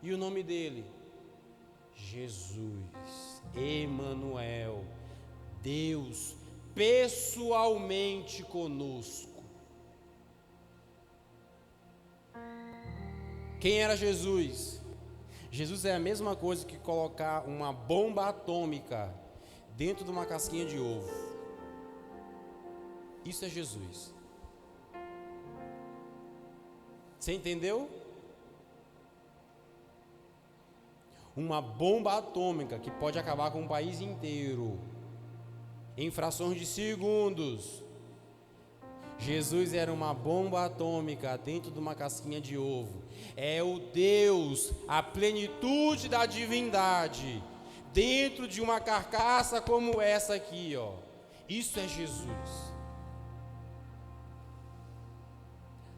E o nome dele? Jesus, Emanuel, Deus pessoalmente conosco. Quem era Jesus? Jesus é a mesma coisa que colocar uma bomba atômica dentro de uma casquinha de ovo. Isso é Jesus. Você entendeu? Uma bomba atômica que pode acabar com um país inteiro em frações de segundos. Jesus era uma bomba atômica dentro de uma casquinha de ovo. É o Deus, a plenitude da divindade, dentro de uma carcaça como essa aqui, ó. Isso é Jesus.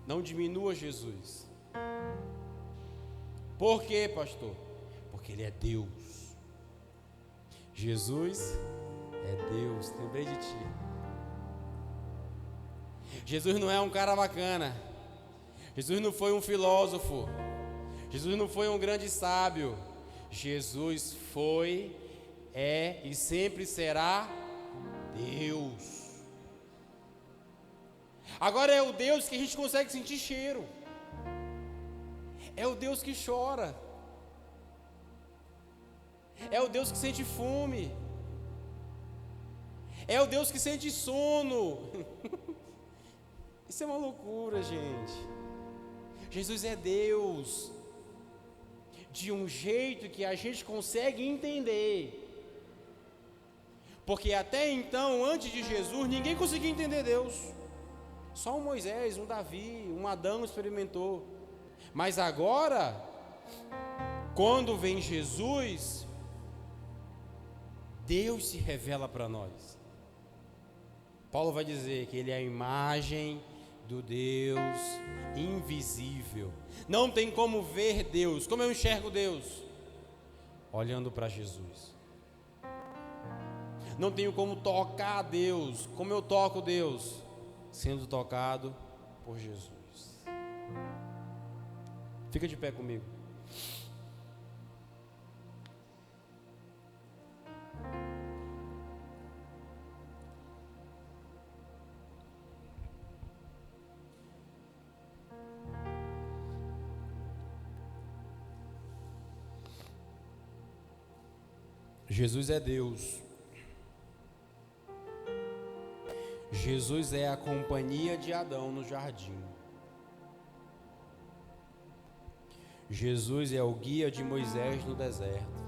Não diminua Jesus. Por quê, pastor? Porque Ele é Deus. Jesus é Deus. Lembrei de ti. Jesus não é um cara bacana. Jesus não foi um filósofo. Jesus não foi um grande sábio. Jesus foi, é e sempre será Deus. Agora é o Deus que a gente consegue sentir cheiro. É o Deus que chora. É o Deus que sente fome. É o Deus que sente sono. Isso é uma loucura, gente. Jesus é Deus de um jeito que a gente consegue entender. Porque até então, antes de Jesus, ninguém conseguia entender Deus. Só um Moisés, um Davi, um Adão experimentou. Mas agora, quando vem Jesus, Deus se revela para nós. Paulo vai dizer que Ele é a imagem do Deus invisível. Não tem como ver Deus. Como eu enxergo Deus? Olhando para Jesus. Não tenho como tocar Deus. Como eu toco Deus? Sendo tocado por Jesus. Fica de pé comigo. Jesus é Deus. Jesus é a companhia de Adão no jardim. Jesus é o guia de Moisés no deserto.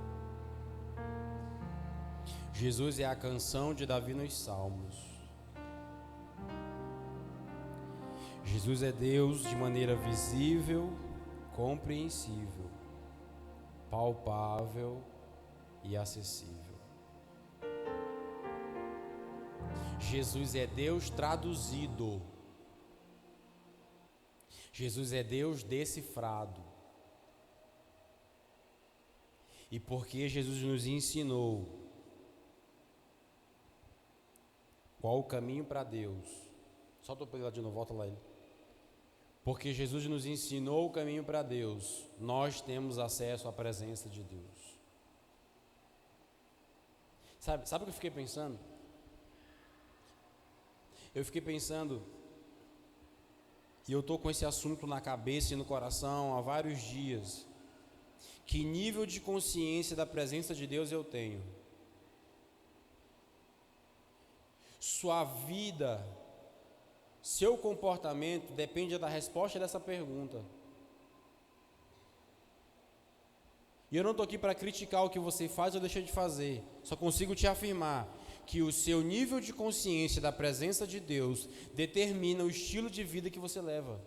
Jesus é a canção de Davi nos Salmos. Jesus é Deus de maneira visível, compreensível, palpável e acessível. Jesus é Deus traduzido. Jesus é Deus decifrado. E porque Jesus nos ensinou qual o caminho para Deus. Solta o pelo lá de novo, volta lá ele. Porque Jesus nos ensinou o caminho para Deus, nós temos acesso à presença de Deus. Sabe o que eu fiquei pensando? Eu fiquei pensando, e eu estou com esse assunto na cabeça e no coração há vários dias. Que nível de consciência da presença de Deus eu tenho? Sua vida, seu comportamento depende da resposta dessa pergunta. E eu não estou aqui para criticar o que você faz ou deixa de fazer. Só consigo te afirmar que o seu nível de consciência da presença de Deus determina o estilo de vida que você leva.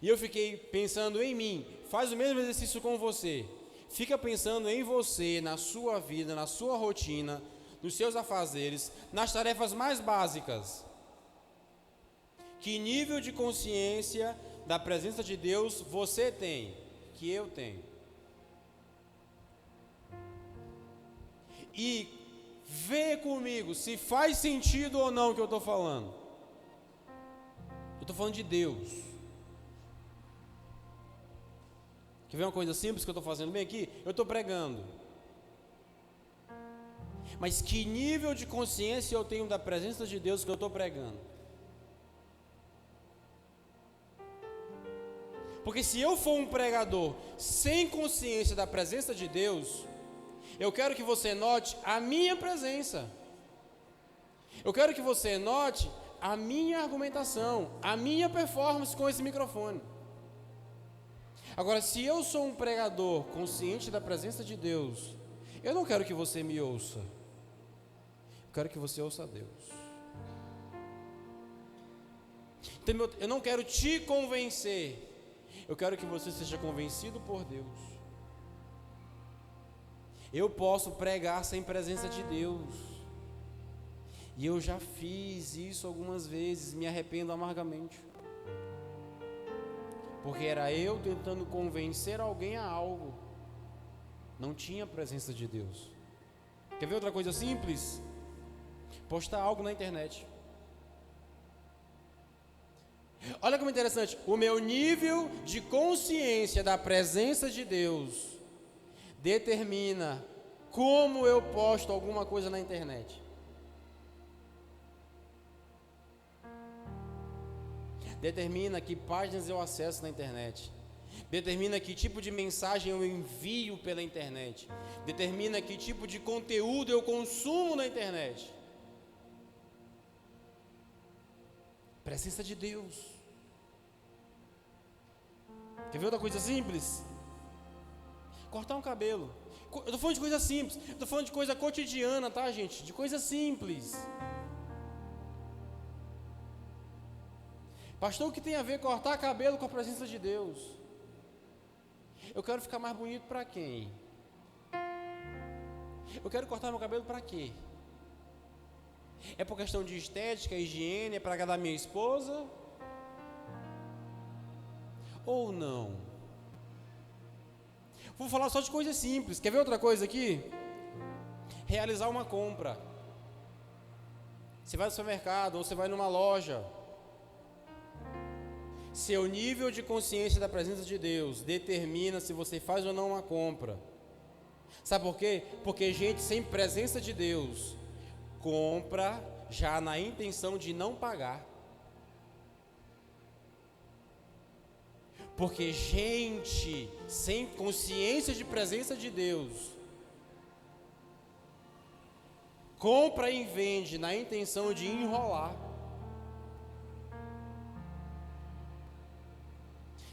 E eu fiquei pensando em mim. Faz o mesmo exercício com você. Fica pensando em você, na sua vida, na sua rotina, nos seus afazeres, nas tarefas mais básicas. Que nível de consciência da presença de Deus você tem? Que eu tenho. E vê comigo se faz sentido ou não o que eu estou falando. Eu estou falando de Deus. Quer ver uma coisa simples que eu estou fazendo bem aqui? Eu estou pregando. Mas que nível de consciência eu tenho da presença de Deus que eu estou pregando? Porque se eu for um pregador sem consciência da presença de Deus, eu quero que você note a minha presença. Eu quero que você note a minha argumentação, a minha performance com esse microfone. Agora, se eu sou um pregador consciente da presença de Deus, eu não quero que você me ouça. Eu quero que você ouça a Deus. Então, eu não quero te convencer. Eu quero que você seja convencido por Deus. Eu posso pregar sem presença de Deus. E eu já fiz isso algumas vezes, me arrependo amargamente. Porque era eu tentando convencer alguém a algo. Não tinha presença de Deus. Quer ver outra coisa simples? Postar algo na internet. Olha como interessante. O meu nível de consciência da presença de Deus determina como eu posto alguma coisa na internet. Determina que páginas eu acesso na internet. Determina que tipo de mensagem eu envio pela internet. Determina que tipo de conteúdo eu consumo na internet. Presença de Deus. Quer ver outra coisa simples? Cortar um cabelo. Eu estou falando de coisa simples. Eu estou falando de coisa cotidiana, tá, gente? De coisa simples. Pastor, o que tem a ver cortar cabelo com a presença de Deus? Eu quero ficar mais bonito para quem? Eu quero cortar meu cabelo para quê? É por questão de estética, higiene, é para agradar minha esposa? Ou não? Vou falar só de coisas simples. Quer ver outra coisa aqui? Realizar uma compra. Você vai no supermercado ou você vai numa loja. Seu nível de consciência da presença de Deus determina se você faz ou não uma compra. Sabe por quê? Porque gente sem presença de Deus compra já na intenção de não pagar. Porque gente sem consciência de presença de Deus compra e vende na intenção de enrolar.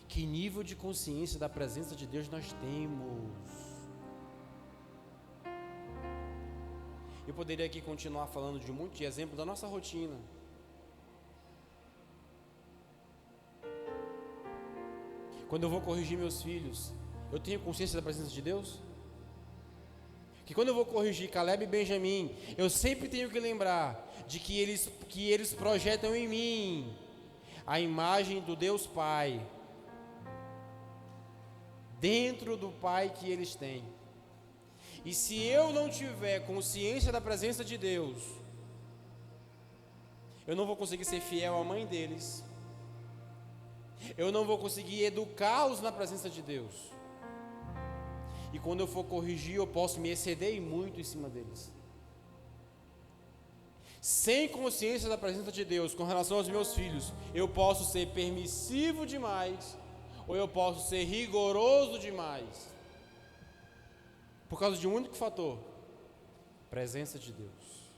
Que nível de consciência da presença de Deus nós temos? Eu poderia aqui continuar falando de um monte de exemplos da nossa rotina. Quando eu vou corrigir meus filhos, eu tenho consciência da presença de Deus? Que quando eu vou corrigir Caleb e Benjamim, eu sempre tenho que lembrar de que eles projetam em mim a imagem do Deus Pai, dentro do Pai que eles têm. E se eu não tiver consciência da presença de Deus, eu não vou conseguir ser fiel à mãe deles, eu não vou conseguir educá-los na presença de Deus, e quando eu for corrigir, eu posso me exceder muito em cima deles. Sem consciência da presença de Deus com relação aos meus filhos, eu posso ser permissivo demais, ou eu posso ser rigoroso demais, por causa de um único fator: presença de Deus.